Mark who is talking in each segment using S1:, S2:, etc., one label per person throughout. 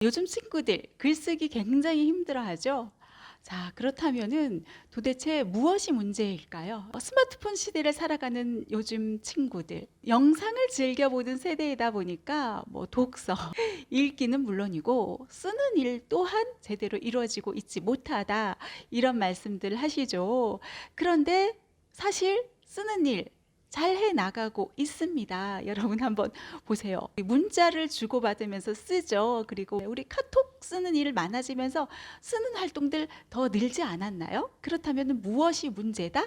S1: 요즘 친구들 글쓰기 굉장히 힘들어하죠? 자, 그렇다면은 도대체 무엇이 문제일까요? 스마트폰 시대를 살아가는 요즘 친구들, 영상을 즐겨보는 세대이다 보니까 독서, 읽기는 물론이고 쓰는 일 또한 제대로 이루어지고 있지 못하다, 이런 말씀들 하시죠. 그런데 사실 쓰는 일 잘 해 나가고 있습니다. 여러분 한번 보세요. 문자를 주고받으면서 쓰죠. 그리고 우리 카톡 쓰는 일 많아지면서 쓰는 활동들 더 늘지 않았나요? 그렇다면 무엇이 문제다?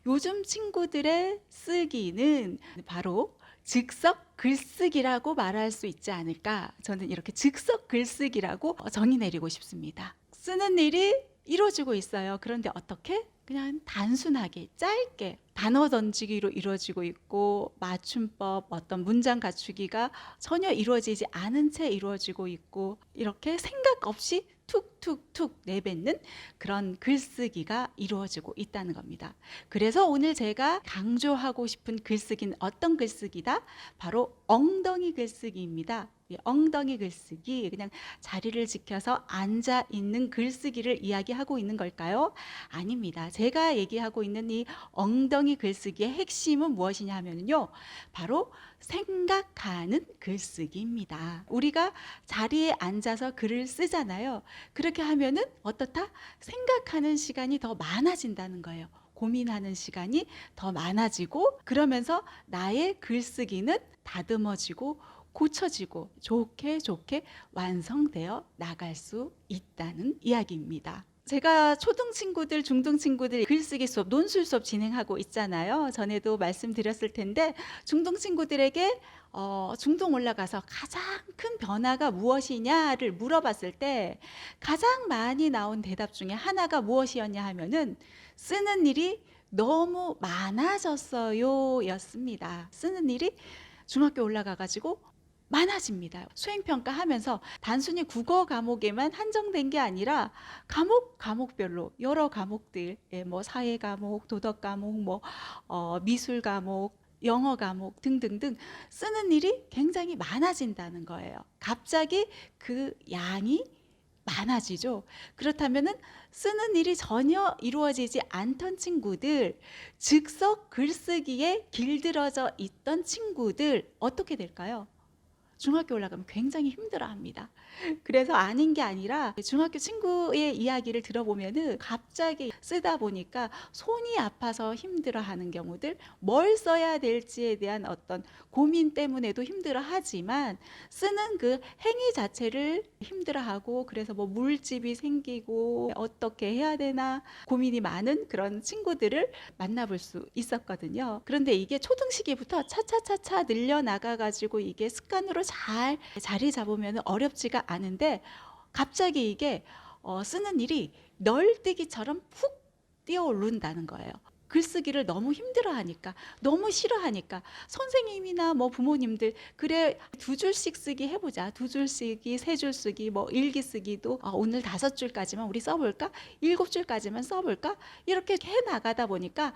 S1: 요즘 친구들의 쓰기는 바로 즉석 글쓰기라고 말할 수 있지 않을까? 저는 이렇게 즉석 글쓰기라고 정의 내리고 싶습니다. 쓰는 일이 이루어지고 있어요. 그런데 어떻게? 그냥 단순하게 짧게 단어 던지기로 이루어지고 있고, 맞춤법, 어떤 문장 갖추기가 전혀 이루어지지 않은 채 이루어지고 있고, 이렇게 생각 없이 툭툭툭 내뱉는 그런 글쓰기가 이루어지고 있다는 겁니다. 그래서 오늘 제가 강조하고 싶은 글쓰기는 어떤 글쓰기다? 바로 엉덩이 글쓰기입니다. 엉덩이 글쓰기, 그냥 자리를 지켜서 앉아 있는 글쓰기를 이야기하고 있는 걸까요? 아닙니다. 제가 얘기하고 있는 이 엉덩이 글쓰기의 핵심은 무엇이냐 하면요, 바로 생각하는 글쓰기입니다. 우리가 자리에 앉아서 글을 쓰잖아요. 그렇게 하면은 어떻다? 생각하는 시간이 더 많아진다는 거예요. 고민하는 시간이 더 많아지고, 그러면서 나의 글쓰기는 다듬어지고 고쳐지고 좋게 좋게 완성되어 나갈 수 있다는 이야기입니다. 제가 초등 친구들, 중등 친구들 글쓰기 수업, 논술 수업 진행하고 있잖아요. 전에도 말씀드렸을 텐데, 중등 친구들에게 중등 올라가서 가장 큰 변화가 무엇이냐를 물어봤을 때 가장 많이 나온 대답 중에 하나가 무엇이었냐 하면은 쓰는 일이 너무 많아졌어요 였습니다. 쓰는 일이 중학교 올라가가지고 많아집니다. 수행평가 하면서 단순히 국어 과목에만 한정된 게 아니라 과목별로 여러 과목들, 사회 과목, 도덕 과목, 미술 과목, 영어 과목 등등등 쓰는 일이 굉장히 많아진다는 거예요. 갑자기 그 양이 많아지죠. 그렇다면은 쓰는 일이 전혀 이루어지지 않던 친구들, 즉석 글쓰기에 길들어져 있던 친구들 어떻게 될까요? 중학교 올라가면 굉장히 힘들어합니다. 그래서 아닌 게 아니라 중학교 친구의 이야기를 들어보면은 갑자기 쓰다 보니까 손이 아파서 힘들어하는 경우들, 뭘 써야 될지에 대한 어떤 고민 때문에도 힘들어하지만 쓰는 그 행위 자체를 힘들어하고, 그래서 물집이 생기고 어떻게 해야 되나 고민이 많은 그런 친구들을 만나볼 수 있었거든요. 그런데 이게 초등 시기부터 차차차차 늘려나가가지고 이게 습관으로 잘 자리 잡으면 어렵지가 않은데, 갑자기 이게 쓰는 일이 널뛰기처럼 훅 뛰어오른다는 거예요. 글쓰기를 너무 힘들어하니까, 너무 싫어하니까 선생님이나 부모님들, 그래 2줄씩 쓰기 해보자, 2줄 쓰기, 3줄 쓰기, 일기 쓰기도 오늘 5줄까지만 우리 써볼까, 7줄까지만 써볼까, 이렇게 해 나가다 보니까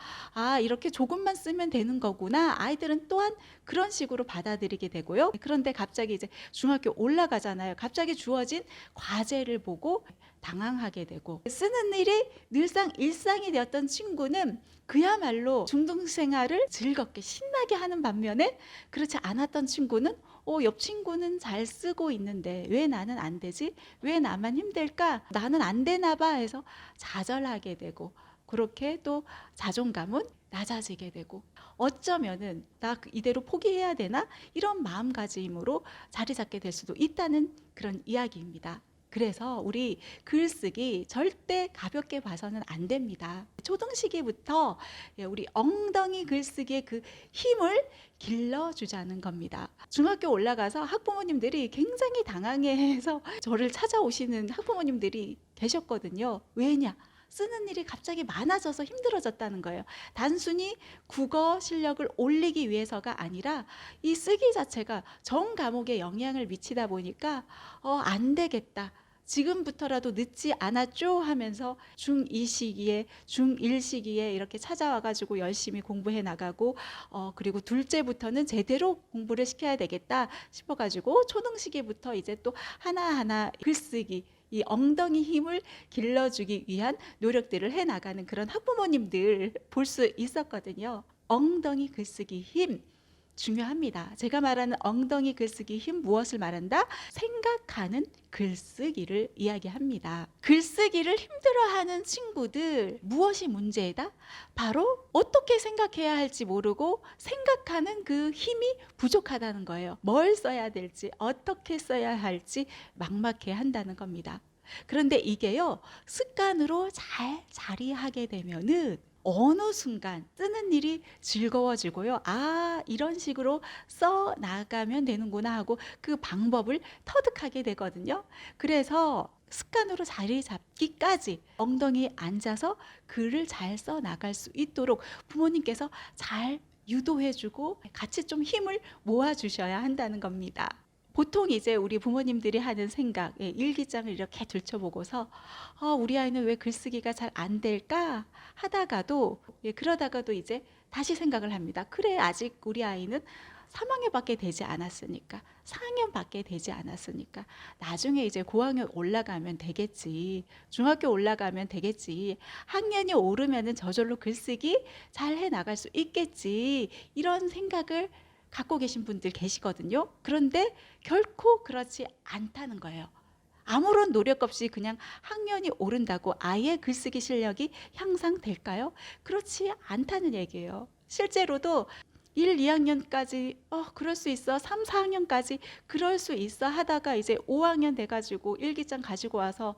S1: 이렇게 조금만 쓰면 되는 거구나, 아이들은 또한 그런 식으로 받아들이게 되고요. 그런데 갑자기 이제 중학교 올라가잖아요. 갑자기 주어진 과제를 보고 당황하게 되고, 쓰는 일이 늘상 일상이 되었던 친구는 그야말로 중등 생활을 즐겁게 신나게 하는 반면에, 그렇지 않았던 친구는 옆 친구는 잘 쓰고 있는데 왜 나는 안 되지? 왜 나만 힘들까? 나는 안 되나 봐 해서 좌절하게 되고, 그렇게 또 자존감은 낮아지게 되고, 어쩌면은 나 이대로 포기해야 되나? 이런 마음가짐으로 자리 잡게 될 수도 있다는 그런 이야기입니다. 그래서 우리 글쓰기 절대 가볍게 봐서는 안 됩니다. 초등 시기부터 우리 엉덩이 글쓰기의 그 힘을 길러주자는 겁니다. 중학교 올라가서 학부모님들이 굉장히 당황해서 저를 찾아오시는 학부모님들이 계셨거든요. 왜냐? 쓰는 일이 갑자기 많아져서 힘들어졌다는 거예요. 단순히 국어 실력을 올리기 위해서가 아니라 이 쓰기 자체가 전 과목에 영향을 미치다 보니까 안 되겠다, 지금부터라도 늦지 않았죠 하면서 중2 시기에 중1 시기에 이렇게 찾아와 가지고 열심히 공부해 나가고 그리고 둘째부터는 제대로 공부를 시켜야 되겠다 싶어 가지고 초등 시기부터 이제 또 하나하나 글쓰기 이 엉덩이 힘을 길러주기 위한 노력들을 해 나가는 그런 학부모님들 볼 수 있었거든요. 엉덩이 글쓰기 힘 중요합니다. 제가 말하는 엉덩이 글쓰기 힘 무엇을 말한다? 생각하는 글쓰기를 이야기합니다. 글쓰기를 힘들어하는 친구들 무엇이 문제다? 바로 어떻게 생각해야 할지 모르고 생각하는 그 힘이 부족하다는 거예요. 뭘 써야 될지 어떻게 써야 할지 막막해 한다는 겁니다. 그런데 이게요 습관으로 잘 자리하게 되면은 어느 순간 쓰는 일이 즐거워지고요. 아, 이런 식으로 써 나가면 되는구나 하고 그 방법을 터득하게 되거든요. 그래서 습관으로 자리 잡기까지 엉덩이에 앉아서 글을 잘 써 나갈 수 있도록 부모님께서 잘 유도해주고 같이 좀 힘을 모아주셔야 한다는 겁니다. 보통 이제 우리 부모님들이 하는 생각, 일기장을 이렇게 들춰보고서 우리 아이는 왜 글쓰기가 잘 안 될까 하다가도 그러다가도 이제 다시 생각을 합니다. 그래, 아직 우리 아이는 3학년밖에 되지 않았으니까, 4학년밖에 되지 않았으니까 나중에 이제 고학년 올라가면 되겠지, 중학교 올라가면 되겠지, 학년이 오르면은 저절로 글쓰기 잘 해 나갈 수 있겠지, 이런 생각을 갖고 계신 분들 계시거든요. 그런데 결코 그렇지 않다는 거예요. 아무런 노력 없이 그냥 학년이 오른다고 아이의 글쓰기 실력이 향상될까요? 그렇지 않다는 얘기예요. 실제로도 1, 2학년까지 그럴 수 있어, 3, 4학년까지 그럴 수 있어 하다가 이제 5학년 돼가지고 일기장 가지고 와서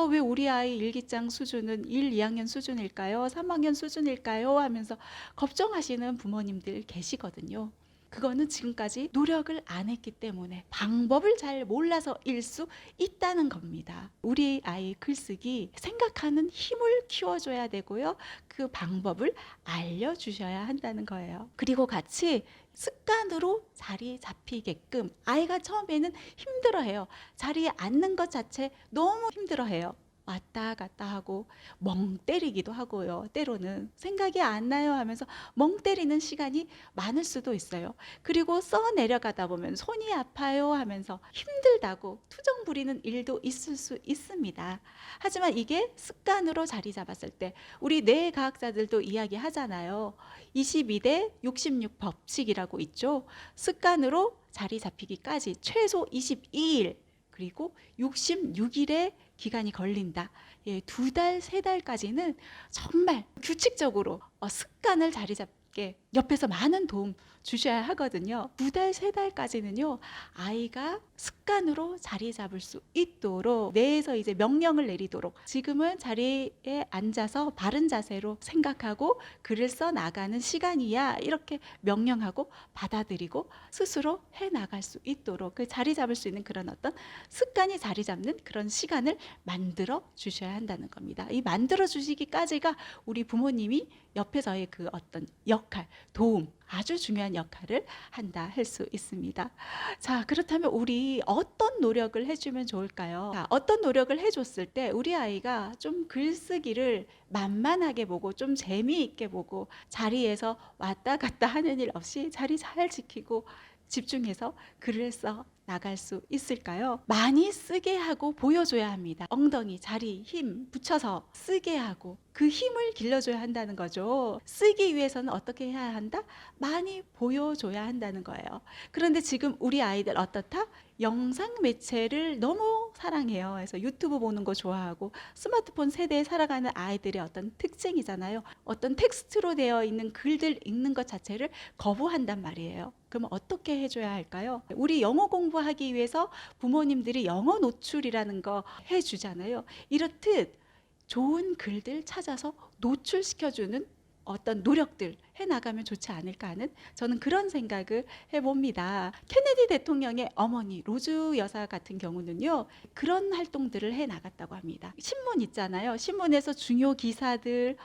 S1: 왜 우리 아이 일기장 수준은 1, 2학년 수준일까요? 3학년 수준일까요? 하면서 걱정하시는 부모님들 계시거든요. 그거는 지금까지 노력을 안 했기 때문에 방법을 잘 몰라서일 수 있다는 겁니다. 우리 아이 글쓰기 생각하는 힘을 키워줘야 되고요. 그 방법을 알려주셔야 한다는 거예요. 그리고 같이 습관으로 자리 잡히게끔 아이가 처음에는 힘들어해요. 자리에 앉는 것 자체 너무 힘들어해요. 왔다 갔다 하고 멍 때리기도 하고요. 때로는 생각이 안 나요 하면서 멍 때리는 시간이 많을 수도 있어요. 그리고 써 내려가다 보면 손이 아파요 하면서 힘들다고 투정 부리는 일도 있을 수 있습니다. 하지만 이게 습관으로 자리 잡았을 때 우리 뇌과학자들도 이야기하잖아요. 22대 66 법칙이라고 있죠. 습관으로 자리 잡히기까지 최소 22일 그리고 66일의 기간이 걸린다. 2달, 3달까지는 정말 규칙적으로 습관을 자리 잡게 옆에서 많은 도움 주셔야 하거든요. 2달, 3달까지는요, 아이가 습관으로 자리 잡을 수 있도록 뇌에서 이제 명령을 내리도록 지금은 자리에 앉아서 바른 자세로 생각하고 글을 써 나가는 시간이야. 이렇게 명령하고 받아들이고 스스로 해 나갈 수 있도록 그 자리 잡을 수 있는 그런 어떤 습관이 자리 잡는 그런 시간을 만들어 주셔야 한다는 겁니다. 이 만들어 주시기까지가 우리 부모님이 옆에서의 그 어떤 역할, 도움, 아주 중요한 역할을 한다 할 수 있습니다. 자, 그렇다면 우리 어떤 노력을 해주면 좋을까요? 자, 어떤 노력을 해줬을 때 우리 아이가 좀 글쓰기를 만만하게 보고 좀 재미있게 보고 자리에서 왔다 갔다 하는 일 없이 자리 잘 지키고 집중해서 글을 써 나갈 수 있을까요? 많이 쓰게 하고 보여줘야 합니다. 엉덩이, 자리, 힘 붙여서 쓰게 하고 그 힘을 길러줘야 한다는 거죠. 쓰기 위해서는 어떻게 해야 한다? 많이 보여줘야 한다는 거예요. 그런데 지금 우리 아이들 어떻다? 영상 매체를 너무 사랑해요. 그래서 유튜브 보는 거 좋아하고 스마트폰 세대에 살아가는 아이들의 어떤 특징이잖아요. 어떤 텍스트로 되어 있는 글들 읽는 것 자체를 거부한단 말이에요. 그럼 어떻게 해줘야 할까요? 우리 영어 공부하기 위해서 부모님들이 영어 노출이라는 거 해주잖아요. 이렇듯 좋은 글들 찾아서 노출시켜주는 어떤 노력들 해나가면 좋지 않을까 하는 저는 그런 생각을 해봅니다. 케네디 대통령의 어머니 로즈 여사 같은 경우는요, 그런 활동들을 해나갔다고 합니다. 신문 있잖아요. 신문에서 중요 기사들,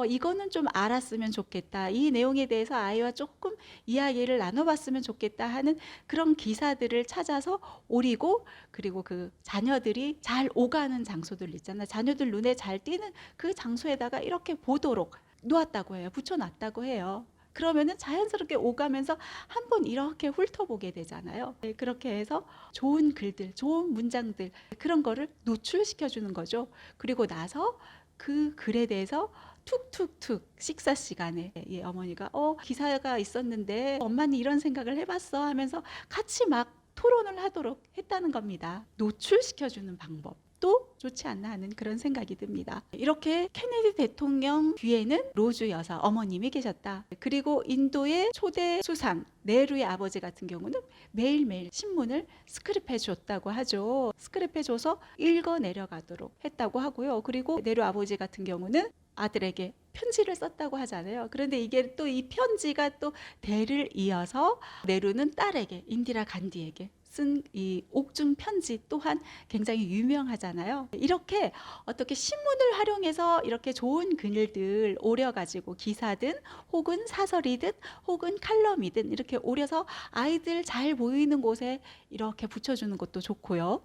S1: 이거는 좀 알았으면 좋겠다, 이 내용에 대해서 아이와 조금 이야기를 나눠봤으면 좋겠다 하는 그런 기사들을 찾아서 오리고, 그리고 그 자녀들이 잘 오가는 장소들 있잖아요. 자녀들 눈에 잘 띄는 그 장소에다가 이렇게 보도록 놓았다고 해요. 붙여놨다고 해요. 그러면은 자연스럽게 오가면서 한번 이렇게 훑어보게 되잖아요. 네, 그렇게 해서 좋은 글들, 좋은 문장들, 그런 거를 노출시켜 주는 거죠. 그리고 나서 그 글에 대해서 툭툭툭 식사 시간에 어머니가 기사가 있었는데 엄마는 이런 생각을 해봤어 하면서 같이 막 토론을 하도록 했다는 겁니다. 노출시켜 주는 방법도 좋지 않나 하는 그런 생각이 듭니다. 이렇게 케네디 대통령 뒤에는 로즈 여사 어머님이 계셨다. 그리고 인도의 초대 수상 네루의 아버지 같은 경우는 매일매일 신문을 스크립해 줬다고 하죠. 스크립해 줘서 읽어 내려가도록 했다고 하고요. 그리고 네루 아버지 같은 경우는 아들에게 편지를 썼다고 하잖아요. 그런데 이게 또 이 편지가 또 대를 이어서 네루는 딸에게, 인디라 간디에게 쓴 이 옥중 편지 또한 굉장히 유명하잖아요. 이렇게 어떻게 신문을 활용해서 이렇게 좋은 글들 오려가지고 기사든 혹은 사설이든 혹은 칼럼이든 이렇게 오려서 아이들 잘 보이는 곳에 이렇게 붙여주는 것도 좋고요.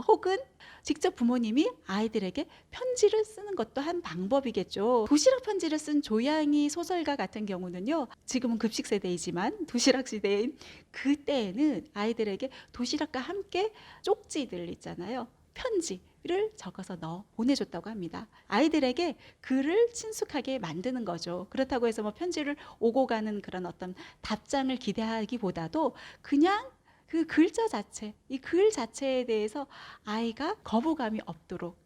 S1: 혹은 직접 부모님이 아이들에게 편지를 쓰는 것도 한 방법이겠죠. 도시락 편지를 쓴 조양희 소설가 같은 경우는요, 지금은 급식 세대이지만 도시락 시대인 그때에는 아이들에게 도시락과 함께 쪽지들 있잖아요. 편지를 적어서 넣어 보내줬다고 합니다. 아이들에게 글을 친숙하게 만드는 거죠. 그렇다고 해서 뭐 편지를 오고 가는 그런 어떤 답장을 기대하기보다도 그냥 그 글자 자체, 이 글 자체에 대해서 아이가 거부감이 없도록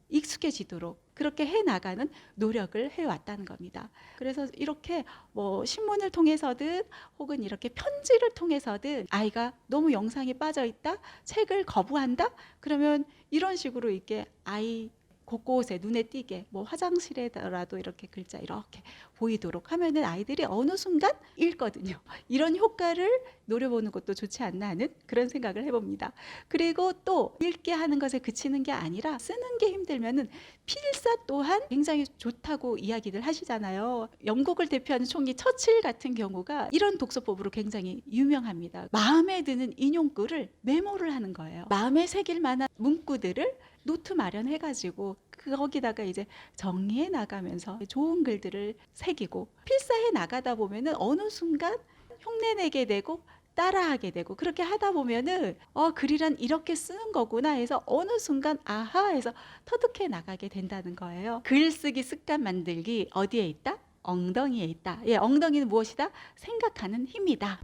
S1: 익숙해지도록 그렇게 해나가는 노력을 해왔다는 겁니다. 그래서 이렇게 뭐 신문을 통해서든 혹은 이렇게 편지를 통해서든 아이가 너무 영상에 빠져있다, 책을 거부한다, 그러면 이런 식으로 이렇게 아이 곳곳에 눈에 띄게 뭐 화장실에라도 이렇게 글자 이렇게 보이도록 하면은 아이들이 어느 순간 읽거든요. 이런 효과를 노려보는 것도 좋지 않나 하는 그런 생각을 해봅니다. 그리고 또 읽게 하는 것에 그치는 게 아니라 쓰는 게 힘들면은 필사 또한 굉장히 좋다고 이야기를 하시잖아요. 영국을 대표하는 총리 처칠 같은 경우가 이런 독서법으로 굉장히 유명합니다. 마음에 드는 인용글을 메모를 하는 거예요. 마음에 새길 만한 문구들을 노트 마련해가지고 거기다가 이제 정리해 나가면서 좋은 글들을 새기고 필사해 나가다 보면은 어느 순간 흉내내게 되고 따라하게 되고 그렇게 하다 보면은 글이란 이렇게 쓰는 거구나 해서 어느 순간 아하 해서 터득해 나가게 된다는 거예요. 글쓰기 습관 만들기 어디에 있다? 엉덩이에 있다. 엉덩이는 무엇이다? 생각하는 힘이다.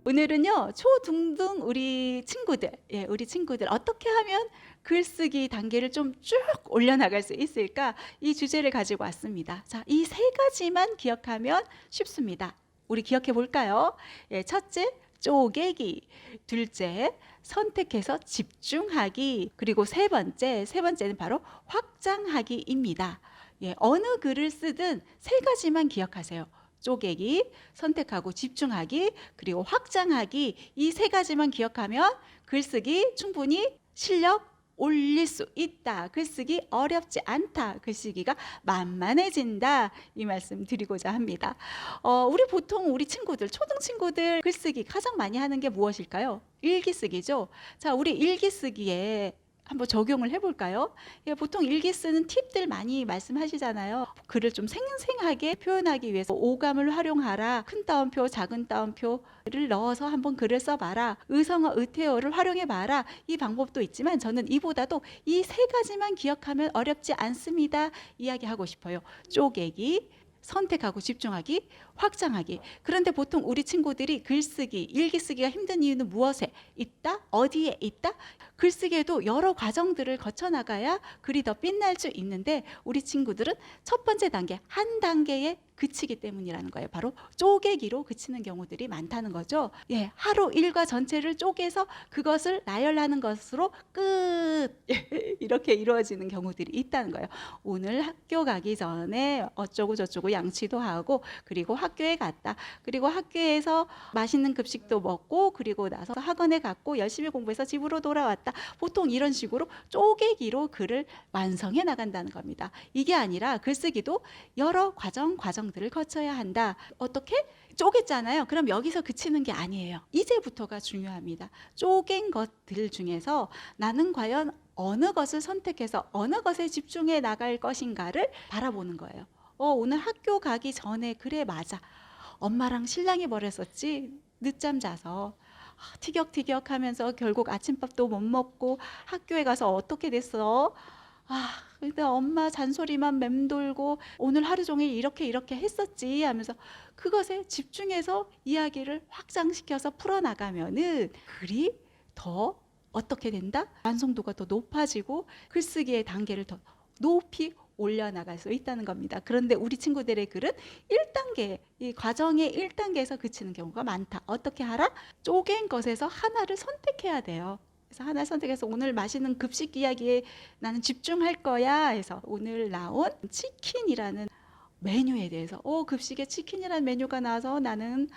S1: 오늘은요, 초등등 우리 친구들 어떻게 하면 글쓰기 단계를 좀 쭉 올려나갈 수 있을까? 이 주제를 가지고 왔습니다. 자, 이 세 가지만 기억하면 쉽습니다. 우리 기억해 볼까요? 첫째, 쪼개기. 둘째, 선택해서 집중하기. 그리고 세 번째는 바로 확장하기입니다. 어느 글을 쓰든 세 가지만 기억하세요. 쪼개기, 선택하고 집중하기, 그리고 확장하기, 이 세 가지만 기억하면 글쓰기 충분히 실력 올릴 수 있다. 글쓰기 어렵지 않다. 글쓰기가 만만해진다. 이 말씀 드리고자 합니다. 우리 친구들, 초등 친구들 글쓰기 가장 많이 하는 게 무엇일까요? 일기쓰기죠. 자, 우리 일기쓰기에 한번 적용을 해볼까요? 보통 일기 쓰는 팁들 많이 말씀하시잖아요. 글을 좀 생생하게 표현하기 위해서 오감을 활용하라, 큰 따옴표, 작은 따옴표를 넣어서 한번 글을 써봐라, 의성어, 의태어를 활용해봐라, 이 방법도 있지만 저는 이보다도 이 세 가지만 기억하면 어렵지 않습니다 이야기하고 싶어요. 쪼개기, 선택하고 집중하기, 확장하기. 그런데 보통 우리 친구들이 글쓰기, 일기쓰기가 힘든 이유는 무엇에 있다? 어디에 있다? 글쓰기에도 여러 과정들을 거쳐나가야 글이 더 빛날 수 있는데 우리 친구들은 첫 번째 단계, 한 단계에 그치기 때문이라는 거예요. 바로 쪼개기로 그치는 경우들이 많다는 거죠. 예, 하루 일과 전체를 쪼개서 그것을 나열하는 것으로 끝 이렇게 이루어지는 경우들이 있다는 거예요. 오늘 학교 가기 전에 어쩌고 저쩌고 양치도 하고, 그리고 학교에 갔다, 그리고 학교에서 맛있는 급식도 먹고, 그리고 나서 학원에 갔고 열심히 공부해서 집으로 돌아왔다. 보통 이런 식으로 쪼개기로 글을 완성해 나간다는 겁니다. 이게 아니라 글쓰기도 여러 과정들을 거쳐야 한다. 어떻게? 쪼갰잖아요. 그럼 여기서 그치는 게 아니에요. 이제부터가 중요합니다. 쪼갠 것들 중에서 나는 과연 어느 것을 선택해서 어느 것에 집중해 나갈 것인가를 바라보는 거예요. 오늘 학교 가기 전에, 그래 맞아, 엄마랑 신랑이 뭐랬었지? 늦잠 자서 티격태격 하면서 결국 아침밥도 못 먹고 학교에 가서 어떻게 됐어? 근데 엄마 잔소리만 맴돌고 오늘 하루 종일 이렇게 했었지 하면서 그것에 집중해서 이야기를 확장시켜서 풀어나가면은 글이 더 어떻게 된다? 완성도가 더 높아지고 글쓰기의 단계를 더 높이 올려나갈 수 있다는 겁니다. 그런데 우리 친구들의 글은 1단계, 이 과정의 1단계에서 그치는 경우가 많다. 어떻게 하라? 쪼갠 것에서 하나를 선택해야 돼요. 그래서 하나 선택해서 오늘 맛있는 급식 이야기에 나는 집중할 거야 해서 오늘 나온 치킨이라는 메뉴에 대해서 급식에 치킨이라는 메뉴가 나와서 나는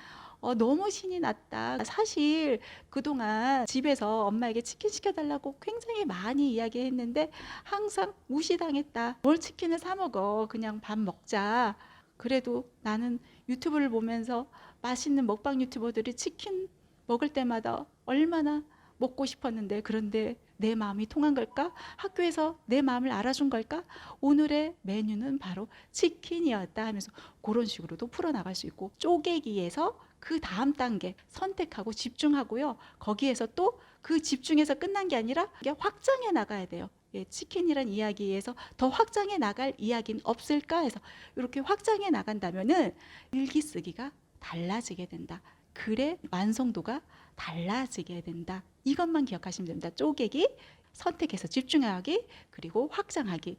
S1: 너무 신이 났다. 사실 그동안 집에서 엄마에게 치킨 시켜달라고 굉장히 많이 이야기했는데 항상 무시당했다. 뭘 치킨을 사 먹어. 그냥 밥 먹자. 그래도 나는 유튜브를 보면서 맛있는 먹방 유튜버들이 치킨 먹을 때마다 얼마나 먹고 싶었는데, 그런데 내 마음이 통한 걸까? 학교에서 내 마음을 알아준 걸까? 오늘의 메뉴는 바로 치킨이었다 하면서 그런 식으로도 풀어나갈 수 있고, 쪼개기에서 그 다음 단계 선택하고 집중하고요. 거기에서 또 그 집중해서 끝난 게 아니라 이게 확장해 나가야 돼요. 치킨이란 이야기에서 더 확장해 나갈 이야기는 없을까 해서 이렇게 확장해 나간다면은 일기 쓰기가 달라지게 된다. 글의 완성도가 달라지게 된다. 이것만 기억하시면 됩니다. 쪼개기, 선택해서 집중하기, 그리고 확장하기.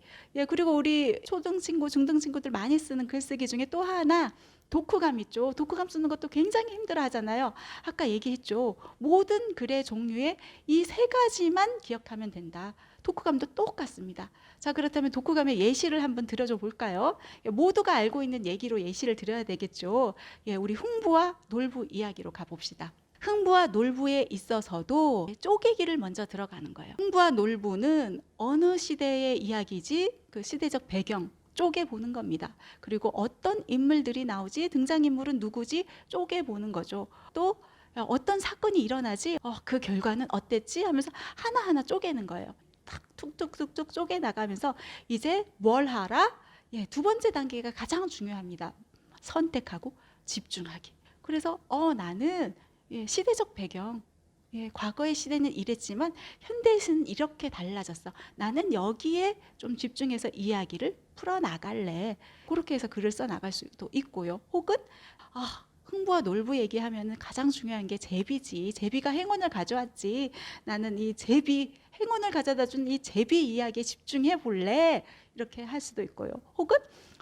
S1: 그리고 우리 초등 친구, 중등 친구들 많이 쓰는 글쓰기 중에 또 하나, 독후감 있죠. 독후감 쓰는 것도 굉장히 힘들어 하잖아요. 아까 얘기했죠. 모든 글의 종류에 이 세 가지만 기억하면 된다. 독후감도 똑같습니다. 자, 그렇다면 독후감의 예시를 한번 들어줘 볼까요? 모두가 알고 있는 얘기로 예시를 드려야 되겠죠. 우리 흥부와 놀부 이야기로 가봅시다. 흥부와 놀부에 있어서도 쪼개기를 먼저 들어가는 거예요. 흥부와 놀부는 어느 시대의 이야기지? 그 시대적 배경 쪼개보는 겁니다. 그리고 어떤 인물들이 나오지? 등장인물은 누구지? 쪼개보는 거죠. 또 어떤 사건이 일어나지? 그 결과는 어땠지? 하면서 하나하나 쪼개는 거예요. 탁 툭툭툭툭 쪼개 나가면서 이제 뭘 하라? 두 번째 단계가 가장 중요합니다. 선택하고 집중하기. 그래서 나는 시대적 배경, 과거의 시대는 이랬지만 현대에는 이렇게 달라졌어. 나는 여기에 좀 집중해서 이야기를 풀어나갈래. 그렇게 해서 글을 써나갈 수도 있고요. 혹은 흥부와 놀부 얘기하면 가장 중요한 게 제비지. 제비가 행운을 가져왔지. 나는 이 제비, 행운을 가져다 준 이 제비 이야기에 집중해 볼래. 이렇게 할 수도 있고요. 혹은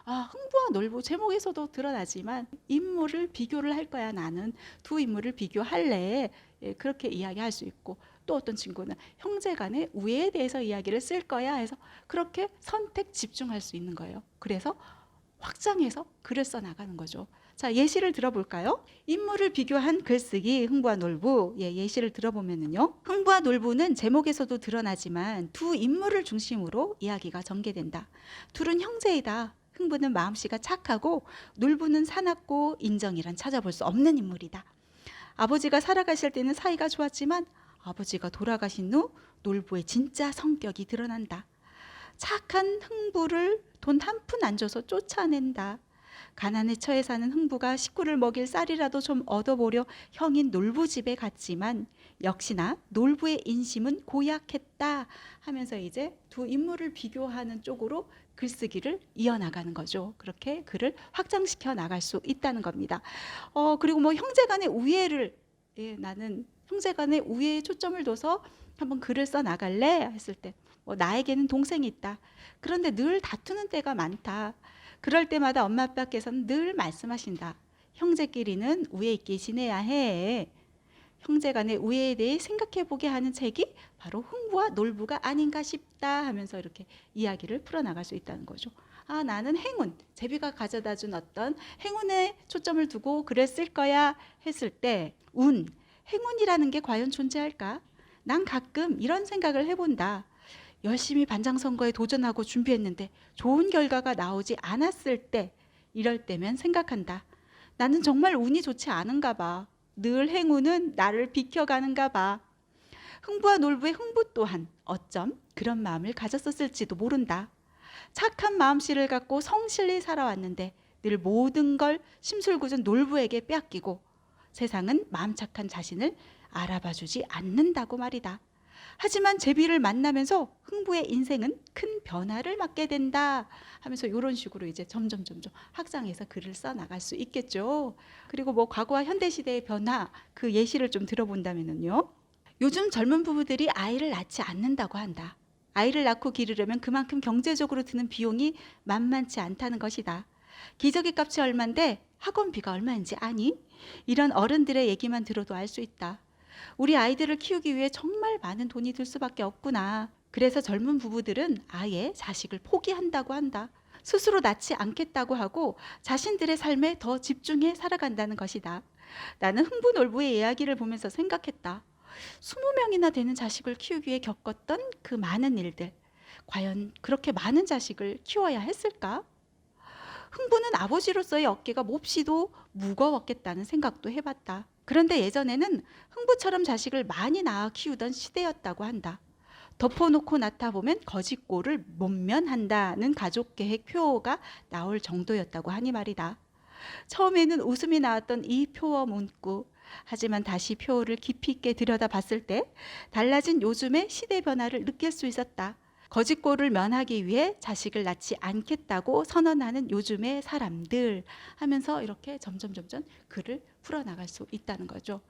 S1: 흥부와 놀부 제목에서도 드러나지만 인물을 비교를 할 거야. 나는 두 인물을 비교할래. 그렇게 이야기할 수 있고, 또 어떤 친구는 형제 간의 우애에 대해서 이야기를 쓸 거야 해서 그렇게 선택 집중할 수 있는 거예요. 그래서 확장해서 글을 써 나가는 거죠. 자, 예시를 들어볼까요? 인물을 비교한 글쓰기 흥부와 놀부. 예시를 들어보면요. 흥부와 놀부는 제목에서도 드러나지만 두 인물을 중심으로 이야기가 전개된다. 둘은 형제이다. 흥부는 마음씨가 착하고 놀부는 사납고 인정이란 찾아볼 수 없는 인물이다. 아버지가 살아가실 때는 사이가 좋았지만 아버지가 돌아가신 후 놀부의 진짜 성격이 드러난다. 착한 흥부를 돈 한 푼 안 줘서 쫓아낸다. 가난에 처해 사는 흥부가 식구를 먹일 쌀이라도 좀 얻어보려 형인 놀부 집에 갔지만 역시나 놀부의 인심은 고약했다 하면서 이제 두 인물을 비교하는 쪽으로 글쓰기를 이어나가는 거죠. 그렇게 글을 확장시켜 나갈 수 있다는 겁니다. 그리고 뭐 형제간의 우애를 나는 형제간의 우애에 초점을 둬서 한번 글을 써 나갈래 했을 때 나에게는 동생이 있다. 그런데 늘 다투는 때가 많다. 그럴 때마다 엄마 아빠께서는 늘 말씀하신다. 형제끼리는 우애 있게 지내야 해. 형제 간의 우애에 대해 생각해 보게 하는 책이 바로 흥부와 놀부가 아닌가 싶다 하면서 이렇게 이야기를 풀어나갈 수 있다는 거죠. 아, 나는 행운, 제비가 가져다 준 어떤 행운에 초점을 두고 글을 쓸 거야 했을 때 행운이라는 게 과연 존재할까? 난 가끔 이런 생각을 해본다. 열심히 반장선거에 도전하고 준비했는데 좋은 결과가 나오지 않았을 때, 이럴 때면 생각한다. 나는 정말 운이 좋지 않은가 봐. 늘 행운은 나를 비켜가는가 봐. 흥부와 놀부의 흥부 또한 어쩜 그런 마음을 가졌었을지도 모른다. 착한 마음씨를 갖고 성실히 살아왔는데 늘 모든 걸 심술궂은 놀부에게 빼앗기고 세상은 마음 착한 자신을 알아봐주지 않는다고 말이다. 하지만 제비를 만나면서 흥부의 인생은 큰 변화를 맞게 된다 하면서 이런 식으로 이제 점점 확장해서 글을 써 나갈 수 있겠죠. 그리고 뭐 과거와 현대 시대의 변화, 그 예시를 좀 들어본다면요. 요즘 젊은 부부들이 아이를 낳지 않는다고 한다. 아이를 낳고 기르려면 그만큼 경제적으로 드는 비용이 만만치 않다는 것이다. 기저귀 값이 얼만데 학원비가 얼마인지 아니? 이런 어른들의 얘기만 들어도 알 수 있다. 우리 아이들을 키우기 위해 정말 많은 돈이 들 수밖에 없구나. 그래서 젊은 부부들은 아예 자식을 포기한다고 한다. 스스로 낳지 않겠다고 하고 자신들의 삶에 더 집중해 살아간다는 것이다. 나는 흥부놀부의 이야기를 보면서 생각했다. 20명이나 되는 자식을 키우기 위해 겪었던 그 많은 일들, 과연 그렇게 많은 자식을 키워야 했을까? 흥부는 아버지로서의 어깨가 몹시도 무거웠겠다는 생각도 해봤다. 그런데 예전에는 흥부처럼 자식을 많이 낳아 키우던 시대였다고 한다. 덮어놓고 낳다 보면 거짓골을 못 면한다는 가족계획 표어가 나올 정도였다고 하니 말이다. 처음에는 웃음이 나왔던 이 표어 문구, 하지만 다시 표어를 깊이 있게 들여다봤을 때 달라진 요즘의 시대 변화를 느낄 수 있었다. 거짓골을 면하기 위해 자식을 낳지 않겠다고 선언하는 요즘의 사람들 하면서 이렇게 점점 글을 풀어나갈 수 있다는 거죠.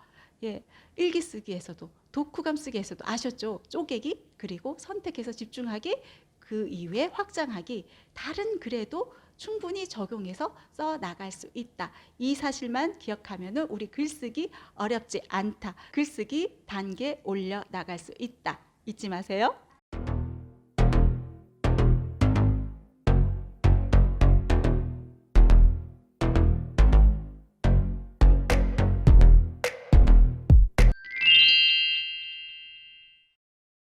S1: 예, 일기 쓰기에서도 독후감 쓰기에서도 아셨죠? 쪼개기, 그리고 선택해서 집중하기, 그 이후에 확장하기, 다른 글에도 충분히 적용해서 써 나갈 수 있다. 이 사실만 기억하면 우리 글쓰기 어렵지 않다. 글쓰기 단계 올려 나갈 수 있다. 잊지 마세요.